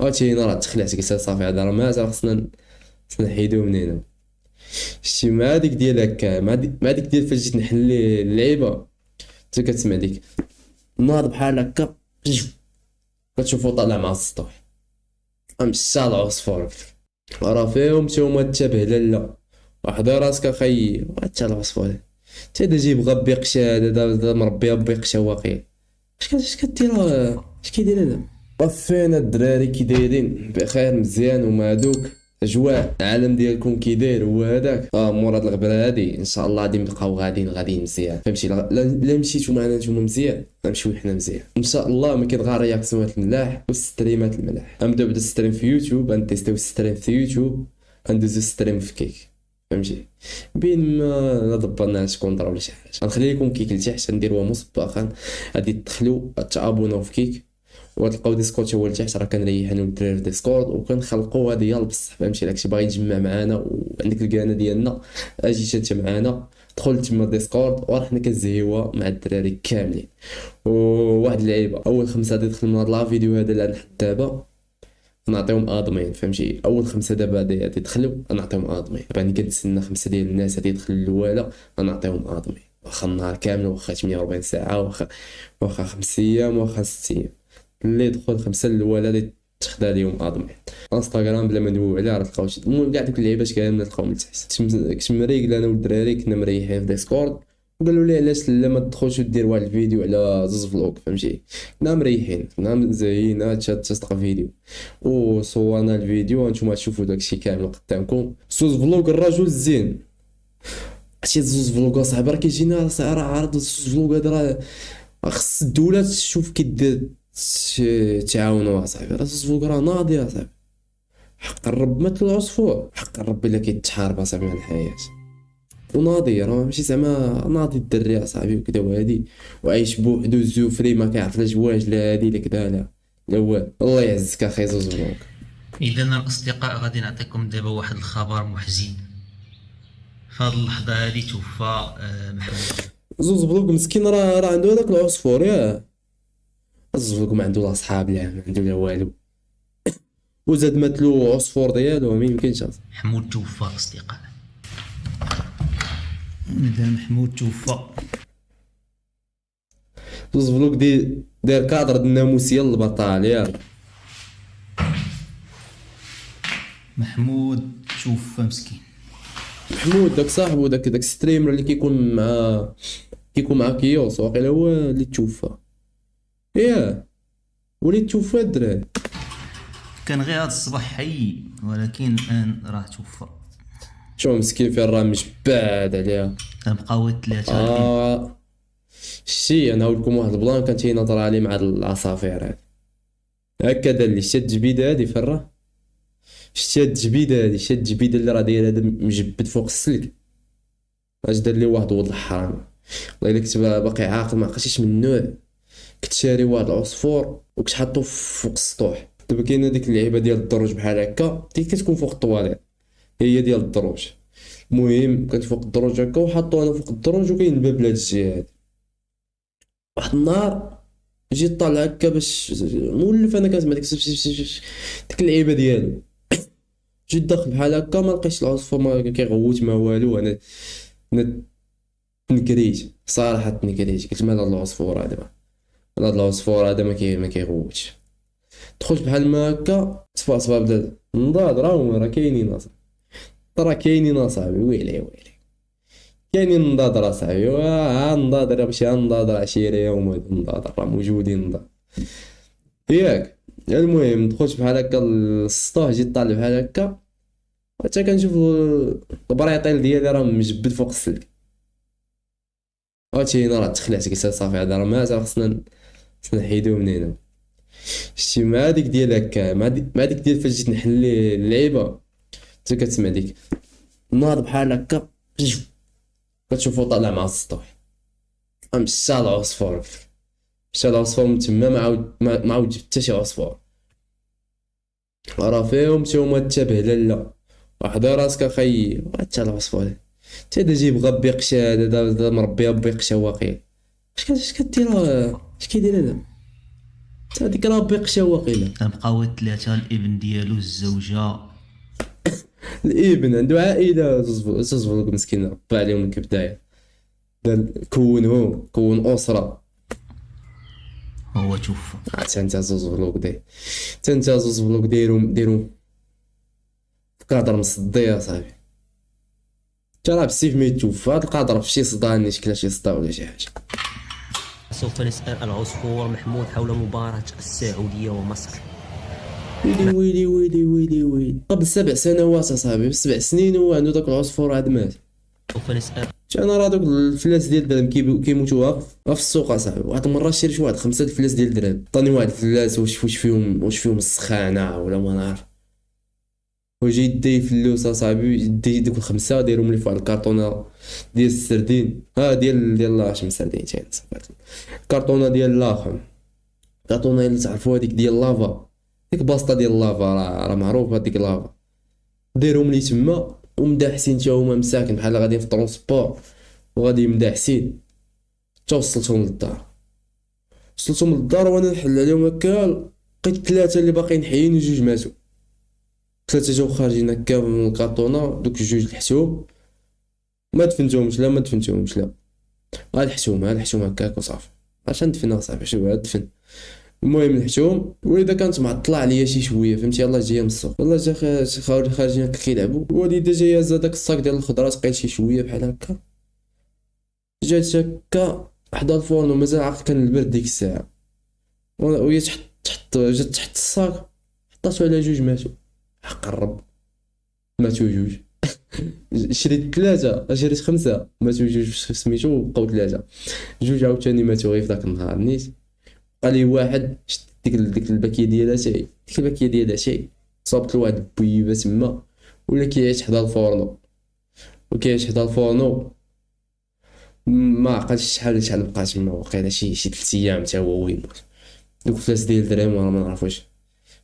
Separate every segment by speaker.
Speaker 1: هاتي راه تخلعت قلت صافي هذا راه مات، راه خصنا نحيدوه من هنا. شتي مع هذيك ديال هكا، مع ديك ديال فاش جيت نحل اللعيبه، انت كتسمع ديك ناض بحال هكا، كتشوفو طالع مع السطوح، مشى العصفور، راه فيهم نتوما تشابه لالا، وحدا راسك اخي حتى العصفور، حتى دا جيب غا بيقشا، دا مربيها بيقشا واقيلا. اش كدير؟ اش كيدير هذا؟ وفينا الدراري كي دايرين؟ بخير مزيان؟ وما هادوك اجواء العالم ديالكم كي داير هو هذاك؟ مور هاد الغبره هادي ان شاء الله غادي نبقاو غاديين مزيان، فهمتي؟ لا مشيتو معنا نتوما مزيان غنمشيو حنا مزيان ان شاء الله. ما كاين غير رياكسيونات الملاح والستريمات الملاح. غنبداو بدا ستريم في يوتيوب، غنتيستيو ستريم في يوتيوب، غندوزو ستريم في كيك، فهمتي؟ بين ما لا ضبطنا شكون ضرب ولا شي حاجه، غنخلي لكم كيك لتحت، نديروها مسبقا، غادي تدخلوا تابوناو في كيك، وتلقاو ديسكورد هو لتحت، راه كنريح انا والدراري في ديسكورد وكنخلقوا هذه هي البصح، فهمتي؟ داكشي باغي يتجمع معانا وعندك الكانه ديالنا، اجي انت معانا، دخل تما ديسكورد وراه حنا كنزهيوها مع الدراري كاملين. وواحد اللعيبه، اول خمسه غادي يدخل من هذا لا فيديو هذا اللي نحط دابا نعطيهم ادمين، فهمتي؟ اول خمسه دابا غادي يدخلوا نعطيهم ادمين، دابا كنتسنى خمسه ديال الناس غادي يدخلوا الاولى نعطيهم ادمين، واخا النهار كامل، واخا 48 ساعه، واخا 5 ايام، واخا 6 ايام، اللي يدخل خمسه الاولى اللي تخدا ليهم ادمين. انستغرام بلا ما ندويو عليه راه تلقاو المهم كاع دوك اللعيبات كامل تلقاو من تحت. كنت مريقل انا والدراري، كنا مريحين في ديسكورد، وقالوا لي علاش لا ما تدخلش ودير واحد الفيديو على زوز فلوق، فهمتي؟ كنا مريحين، كنا زاهيين تصدق فيديو وصورنا الفيديو، وانتم تشوفوا داكشي كامل قدامكم. زوز فلوق الرجل الزين، عرفتي زوز فلوق اصاحبي راه كيجينا راه عارض زوز فلوق هذا، راه خص الدولة تشوف كي دير تعاونوا اصاحبي، راه زوز فلوق راه ناضي اصاحبي، حق الرب مثل العصفور، حق الرب الا كيتحارب اصاحبي مع الحياة، وناضي راه ماشي زعما ناضي الدري اصاحبي وكذا وهادي، وعايش بوحدو الزوفري ما كيعرف لا زواج لا هادي لا كذا لا والو. الله يعزك اخي زوز فلوق.
Speaker 2: إذا الأصدقاء غادي نعطيكم دابا واحد الخبر محزن. في هاد اللحظة هادي توفى محمود.
Speaker 1: زوز فلوق مسكين، راه عنده هذاك العصفور ياه، زوز فلوق ما عنده لا صحاب لا ما عنده لا والو، وزاد ماتلو عصفور ديالو، ما يمكنش أصاحبي.
Speaker 2: محمود توفى أصدقاء، إذا محمود توفى.
Speaker 1: زوز فلوق داير كادر الناموسيه للبطال ياه.
Speaker 2: محمود توفى مسكين.
Speaker 1: محمود داك صاحبو، داك ستريمر اللي كيكون مع كيوس، واقيلا هو اللي توفى ياه، ولي توفى الدراري.
Speaker 2: كان غير هاد الصباح حي، ولكن الآن راه توفى.
Speaker 1: شو مسكين فين راه مجباد عليها.
Speaker 2: بقاو 3 الحين.
Speaker 1: شتي انا نقول واحد البلان كانت هي نظرة عليه مع هاد العصافير هادي، هكا دار لي شتي الجبيده هادي فين راه، شتي هاد الجبيده هادي، شتي الجبيده اللي راه داير هذا مجبد فوق السلك، اش دار لي واحد ولد الحرام، والله الا كنت باقي عاقل ما عقلتيش من النوع، كنت شاري واحد العصفور وكنت حاطو فوق السطوح. دابا كاينه ديك اللعيبه ديال الدروج بحال هكا، ديك كتكون فوق الطواليت، هي ديال الدروج. المهم كنت فوق الدروج هكا وحطو انا فوق الدروج، وكاين الباب لهاد الجهه هادي. واحد النهار جيت طالع هكا باش مولف انا كنسمع ديك اللعيبه ديالو، جيت داخل بحال هكا ما لقيتش العصفور، ما كيغوت ما والو، انا تنكريت صراحه، تنكريت قلت مال هاد العصفور هذا، هاد العصفور هذا ما كيغوتش. دخلت بحال ما هكا صفا بدا نضاد، راه كاينين اصاحبي، راه كاينين اصاحبي، ويلي كاينين نضاد راه صاحبي، ها نضاد راه ماشي نضاد عشيرة يوم، هاد نضاد راه موجودين نضاد ياك. المهم دخلت بحال هكا للسطوح، جيت طالع بحال هكا، حتى كنشوف البريطيل ديالي راه مجبد فوق السلك، هادشي هنا راه تخلعت قلت صافي هذا راه مات، راه خصنا نحيدوه من هنا. شتي مع هذيك ديال هكا، مع ديك ديال فاش جيت نحل اللعيبه، انت كتسمع ديك ناض بحال هكا، كتشوفو طالع مع السطوح، مشى العصفور، مشى العصفور من تما، ما عاود جبت حتى شي عصفور، راه فيهم نتوما تشابه لالا، وحدا راسك اخي حتى العصفور، حتى دا جيب غا بيقشا، دا مربيها بيقشا واقيلا. اش كدير؟ اش كيدير هذا؟ هذيك راه بقشة واقيلا.
Speaker 2: تبقاو الثلاثه، الابن ديالو، الزوجه.
Speaker 1: الابن عنده عائلة، زوج فلوق مسكين با عليهم الكبداية، كون أسرة.
Speaker 2: هو توفى.
Speaker 1: حتى انت زوج فلوق دايرهم في كادر مصدي يا صاحبي. انت راه بالسيف ما يتوفى، هاد القادر في شي صداع شكلها شي صداع ولا شي حاجة.
Speaker 3: سوف نسأل العصفور محمود حول مباراة السعودية ومصر.
Speaker 1: ويلي قبل 7 سنوات اصاحبي، 7 سنين هو عنده داك العصفور عاد مات.
Speaker 3: سوف نسأل
Speaker 1: انا راه دوك الفلاس ديال الدرهم كيموتوا في السوق اصاحبي. واحد المره شريت شي واحد 5 الفلاس ديال الدرهم، عطاني واحد الفلاس واش فيهم السخانه ولا ما نعرف. وجي يدي فلوس اصاحبي، يدي دوك الخمسه دايرهم لي في واحد الكارطونه ديال السردين، ديال لاش مسردين تاين كارطونه ديال لاخم، كارطونه اللي تعرفوا هذيك ديال لافا، ديك باسطه ديال لافا راه معروفه ديك لافا. دايرهم لي تما ومداحسين تا هما مساكن بحال غاديين في الترونسبور وغادي مداحسين. تا وصلتهم للدار وانا نحل عليهم هكا، لقيت 3 اللي باقيين حيين و2 ماتوا. 3 جاو خارجين هكا من الكارطونه، دوك 2 لحتهم ما دفنتهمش لا لحتهم هكاك وصافي. عشان ندفن صاحبي شو هاد دفن. المهم لحتهم، وليدا كانت معطله عليا شي شويه فهمتي، يلاه جايه من السوق، يلاه جا خارجين هكا كيلعبوا، والديدا جايه هازه داك الصاك ديال الخضره ثقيل شي شويه بحال هكا، جات هكا حدا الفورنو مازال عاقل كان البرد ديك الساعه، وهي جات تحت الصاك حطاتو على 2 ماتوا. حق الرب ماتوا 2. شريت 3 شريت 5 ماتوا 2 سميتو، بقاو 3 2 عاوتاني ماتوا غير في داك النهار نيت. قال لي واحد شت ديك الباكيه ديالها تاعي، صابت لواحد البويبه تما، ولا كيعيش حدا الفورنو ما عقلتش شحال بقات تما، واقيلا شي 3 ايام تا هو يموت. دوك الفلاس ديال الدرهم ما نعرفوش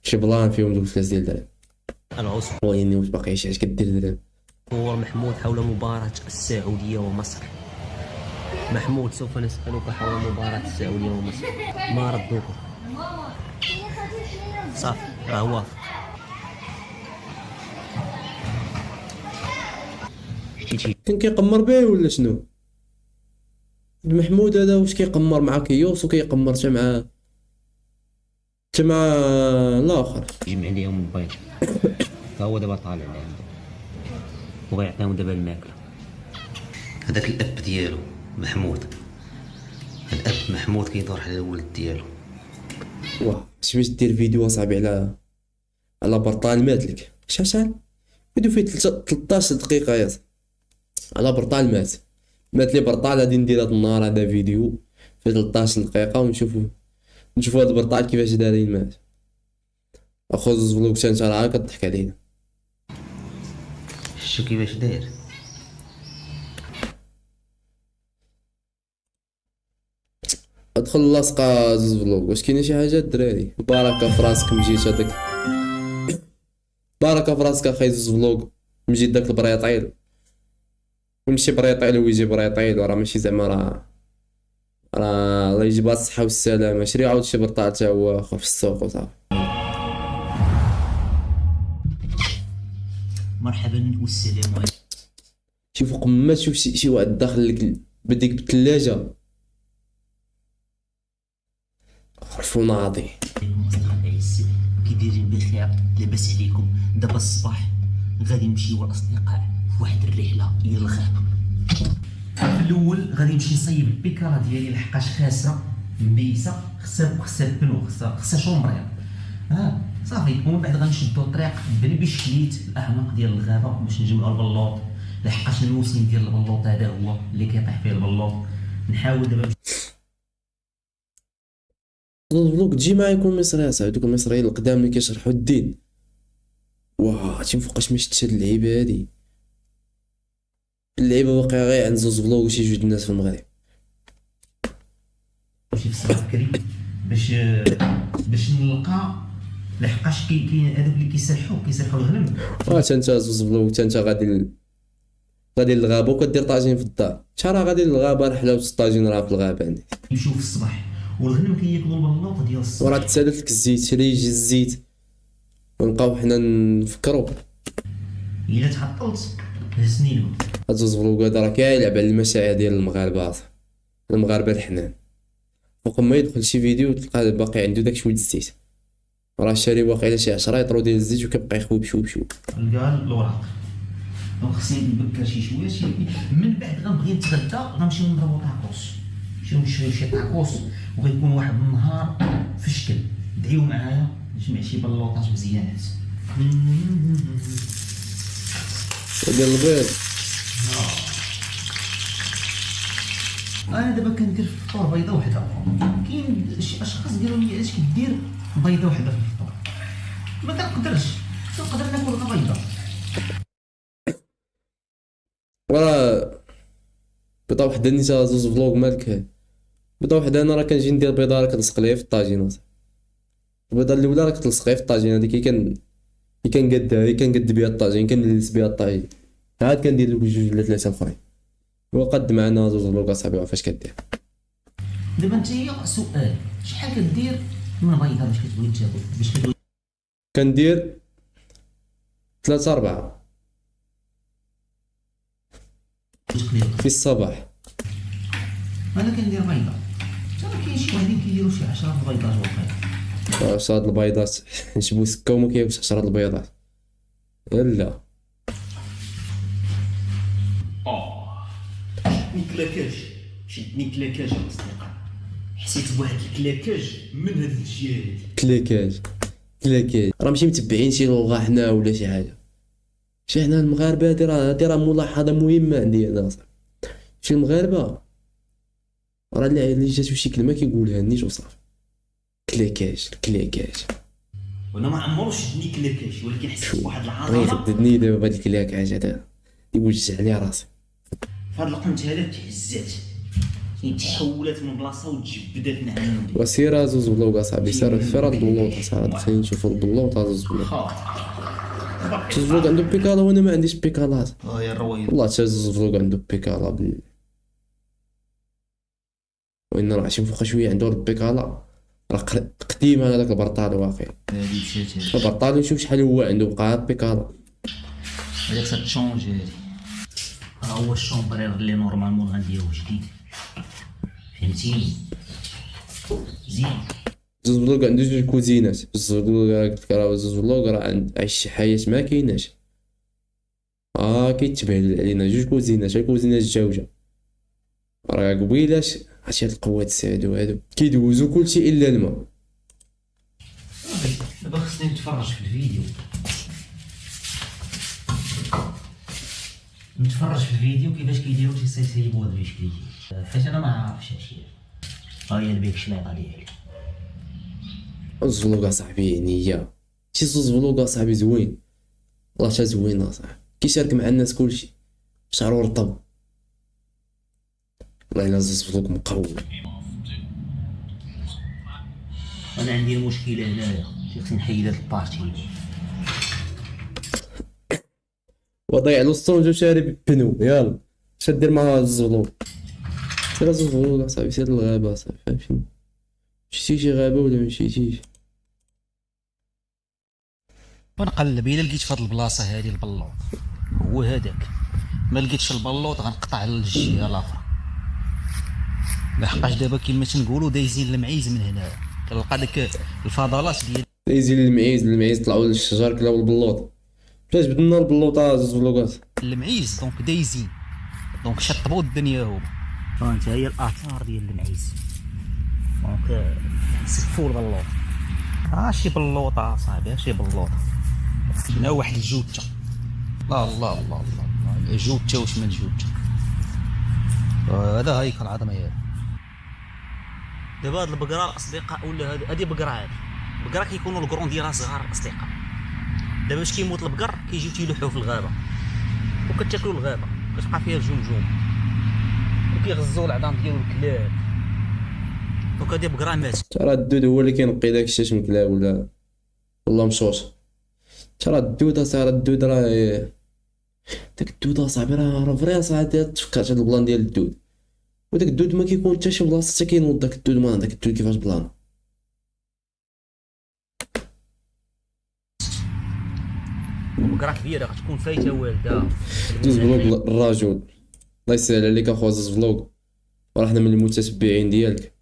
Speaker 1: شي بلان فيهم دوك الفلاس ديال الدرهم.
Speaker 3: العصفور
Speaker 1: ويني واش باقي شي حاجه كدير درهم.
Speaker 3: محمود حول مباراة السعودية ومصر. محمود سوف نسألك حول مباراة السعودية ومصر، ما ردوك؟ صافي راه وافق.
Speaker 1: كان كيقمر به ولا شنو؟ محمود هذا واش كيقمر مع كيوس وكيقمر حتى مع الاخر.
Speaker 3: جمع ليهم البيض فهو دابا طالع لعنده وغيعطيهم دابا الماكله.
Speaker 2: هذاك الاب ديالو محمود، الاب محمود كيدور على الولد ديالو.
Speaker 1: واه باش دير فيديو اصاحبي على برطال مات لك شحال فيديو فيه 13 دقيقه يا صاحبي على برطال مات لي برطال. غادي ندير هاد النهار هذا فيديو فيه 13 دقيقه ونشوفوا هاد البرطال كيفاش دايرين مات. اخو زوز فلوق انت راه كضحك علينا.
Speaker 2: شتو كيفاش داير؟
Speaker 1: ادخل لاصقه زوز فلوق. واش كاينه شي حاجه الدراري؟ باركه في راسك مجيت هذاك، باركه في راسك اخاي زوز فلوق. مجيت داك البريطيل ويمشي بريطيل ويجي بريطيل، وراه ماشي زعما راه الله يجيبها الصحه والسلامه. شري عاود شي برطال تا هو في السوق وصافي.
Speaker 3: مرحبا والسلام عليكم.
Speaker 1: شي فوق ما تشوف شي واحد داخل لك بديك بالثلاجه عرفو ناضي.
Speaker 3: أصدقائي السلام، كي دايرين بخير؟ لاباس عليكم؟ دابا الصباح غادي نمشيو الاصدقاء في واحد الرحله الى الغابه. في الاول غادي نمشي نصيب البيكاره ديالي لحقاش خاسره مبيسه، خصها بنو، خصها شومبرير. صافي. ومن بعد غنشدو الطريق بالبشكليت الاحمق ديال الغابه باش نجمعو البلوط، لحقاش الموسم ديال البلوط هذا هو اللي كيطيح فيه البلوط. نحاول دابا
Speaker 1: زوز فلوق تجي معاكم مصري اصاحبي، دوك المصريين القدام اللي كيشرحوا الدين. واه عرفتي فوقاش ما شفتش هاد اللعيبه هادي. اللعيبه باقيه غير عند زوز فلوق وشي 2 الناس في المغرب.
Speaker 3: نمشي في الصباح بكري باش نلقى، لحقاش كاين هذوك اللي كيسرحوا الغنم.
Speaker 1: حتى انت زوز فلوق، حتى انت غادي للغابه وكدير طاجين في الدار. شحال راه غادي للغابه رحله و طاجين راه في الغابه عندي.
Speaker 3: نمشيو في الصباح والغنم كياكلوا البلاط ديال الصباح.
Speaker 1: وراه تسالت لك الزيت، شري يجي الزيت ونبقاو حنا نفكروا.
Speaker 3: الا تعطلت هزني الماء.
Speaker 1: هاد زوز فلوق هذا راه كيلعب على المشاعر ديال المغاربه، المغاربه الحنان. فوق ما يدخل شي فيديو تلقى باقي عنده داك شويه الزيت، راه شاري واقيلا شي 10 يطرو ديال الزيت وكيبقى يخوي بشوي بشوي.
Speaker 3: نلقى الوراق، دونك خصني نبكر شي من بعد غنبغي نتغدى، غنمشيو نضربو طاكوس، نمشيو نشريو شي طاكوس، وغيكون واحد النهار في الشكل. دعيو معايا نجمع شي بلوطات مزيانات.
Speaker 1: وديال البيض
Speaker 3: انا دابا كندير في الفطور بيضه وحده. كاين شي اشخاص قالوا لي علاش كدير بيضه وحده في الفطور؟ ما كنقدرش، كنقدر ناكل غير بيضه.
Speaker 1: وراه بيضه وحده نيتا زوز فلوق مالك. بيضه وحده انا راه كنجي ندير بيضه راه كنلصق ليها في الطاجينه. البيضه الاولى راه كتلصق غير في الطاجينه، هذيك اللي كنقد بها الطاجين، كنلس بها الطاجين. عاد كندير لك جوج ولا ثلاثه اخرين. وقد معنا زوز فلوق اصاحبي فاش كدير.
Speaker 3: دابا نتايا سؤال، شحال كدير من بيضه باش كتبغي تاكل، باش كتبغي
Speaker 1: كندير 3 4
Speaker 3: تقلي؟
Speaker 1: في الصباح.
Speaker 3: انا كندير بيضه، حتى كاين شي واحدين كيديروا شي 10 بيضات واقيلا.
Speaker 1: واش هاد البيضات نجبو سكه وما كياكلش 10 البيضات؟ لا
Speaker 3: شدني كلاكاج الاصدقاء، حسيت بواحد الكلاكاج من هاد الجهه هادي.
Speaker 1: كلاكاج راه ماشي متبعين شي لغه حنا ولا شي حاجه. شي حنا المغاربه هادي راه ملاحظه مهمه عندي انا صاحبي. شي المغاربه راه اللي جاتو شي كلمه كيقولها نيت وصافي. كلاكاج
Speaker 3: وانا ما عمرو شدني كلاكاج، ولكن حسيت بواحد
Speaker 1: بغي
Speaker 3: العظمه
Speaker 1: يخددني دابا بهاد الكلاكاج هذا، يوجع لي راسي.
Speaker 3: فهاد القنت هذا تهزات، تحولت من بلاصه وتجبدات من عندي.
Speaker 1: وسير زوز بلوط اصاحبي، سير هاد البلوط اصاحبي، خلينا نشوفو البلوط زوز بلوط. زوز بلوط عنده بيكالا وانا ما عنديش بيكالات.
Speaker 3: يا الرويض
Speaker 1: والله حتى زوز بلوط عنده بيكالا وإن راه شي فوق شويه عنده البيكالا راه قديم هذاك البرطال واقي.
Speaker 3: هادي مشات
Speaker 1: البرطال نشوف شحال هو عنده بقى بيكالا.
Speaker 3: هذاك ساتشونجي هادي، راه هو الشومبرير اللي نورمالمون غنديروه جديد، فهمتيني؟ زين.
Speaker 1: زوز بلوك عنده جوج كوزينات. زوز بلوك راه عايش شي حياة ما كايناش. كيتبهدل علينا جوج كوزينات، الكوزينة الجوجة راه قبيلاش عرفتي هاد القوات السادو هادو كيدوزو كلشي الا الماء.
Speaker 3: دابا خصني نتفرج في الفيديو، كيفاش كيديروا تيسيبوا هاد الشكل، حيت انا ما عارفش هادشي. ها هي البيك شلايطه ديالي.
Speaker 1: زوز بلوك اصاحبي يعني شي زوز بلوك اصاحبي زوين، والله حتى زوين اصاحبي، كيشارك مع الناس كلشي، شعرو رطب. والله الا زوز بلوك مقوي.
Speaker 3: انا عندي المشكله هنايا، خصني نحيد هاد البارتي.
Speaker 1: وضيع له الصونج وشاري بنو. يلا اش دير مع زوز بلوك؟ سير زوز بلوك اصاحبي، سير للغابة اصاحبي، فاهم شنو؟ مشيتي شي غابة ولا مشيتيش؟
Speaker 4: ونقلب الى لقيت في هاد البلاصه هادي البلوط، هو هذاك. ما لقيتش البلوط غنقطع للجهه الاخرى، لحقاش دابا كما تنقولوا دايزين المعيز من هنايا. كنلقى داك الفضلات ديال
Speaker 1: دايزين المعيز طلعوا للشجر كلاو البلوط. فاش بدلنا البلوطه زوز بلوكات
Speaker 4: المعيز دونك دايزين، دونك شطبوا الدنيا هما.
Speaker 3: فهمت، هي الاثار ديال المعيز، دونك سفوا البلوط.
Speaker 4: شي بلوطه صاحبي، شي بلوطه هنا واحد الجوته. الله الله الله الله، جوته واش من جوته. هذا هيك العظمه هذا.
Speaker 3: دابا هاد البقره الاصدقاء ولا هادي بقره، هادي بقره كيكونوا القرون ديالها صغار الاصدقاء. دابا باش كيموت البقر كيجيو تيلوحوا في الغابه وكتاكلوا الغابه، كتبقى فيها الجمجوم وكيغزوا العظام ديالو الكلاب. دونك هادي بقره ماتت.
Speaker 1: راه الدود هو اللي كينقي داك الشاش من كلاب ولا مشوش. راه الدود اصاحبي، الدود راه داك الدود اصاحبي راه فري اصاحبي. تفكرت هاد البلان ديال الدود، وداك الدود ما كيكون حتى شي بلاصه حتى كينوض داك الدود، ما داك الدود كيفاش بلان.
Speaker 4: وكرا كبيره غتكون فايته والده.
Speaker 1: دوز فلوق الرجل، الله يسهل عليك اخويا، زوج فلوق وراه حنا من المتتبعين ديالك،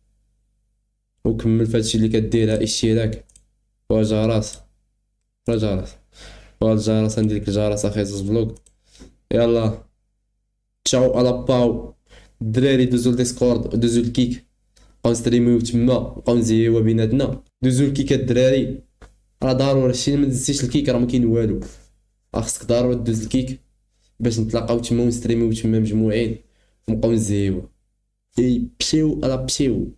Speaker 1: وكمل فهادشي اللي كديرها اشتراك وجرس والجرس ندير الجرس اخي، زوج فلوق. يلا تشاو على باو الدراري، دوزو الديسكورد دوزو الكيك، بقاو نستريميو تما، بقاو نزيوها بيناتنا. دوزو الكيك الدراري، راه ضروري شي اللي ما دزتيش الكيك راه ما كاين والو، خاصك ضروري دوز الكيك باش نتلاقاو تما ونستريميو تما مجموعين ونبقاو نزيوها. اي بشيو على بشيو.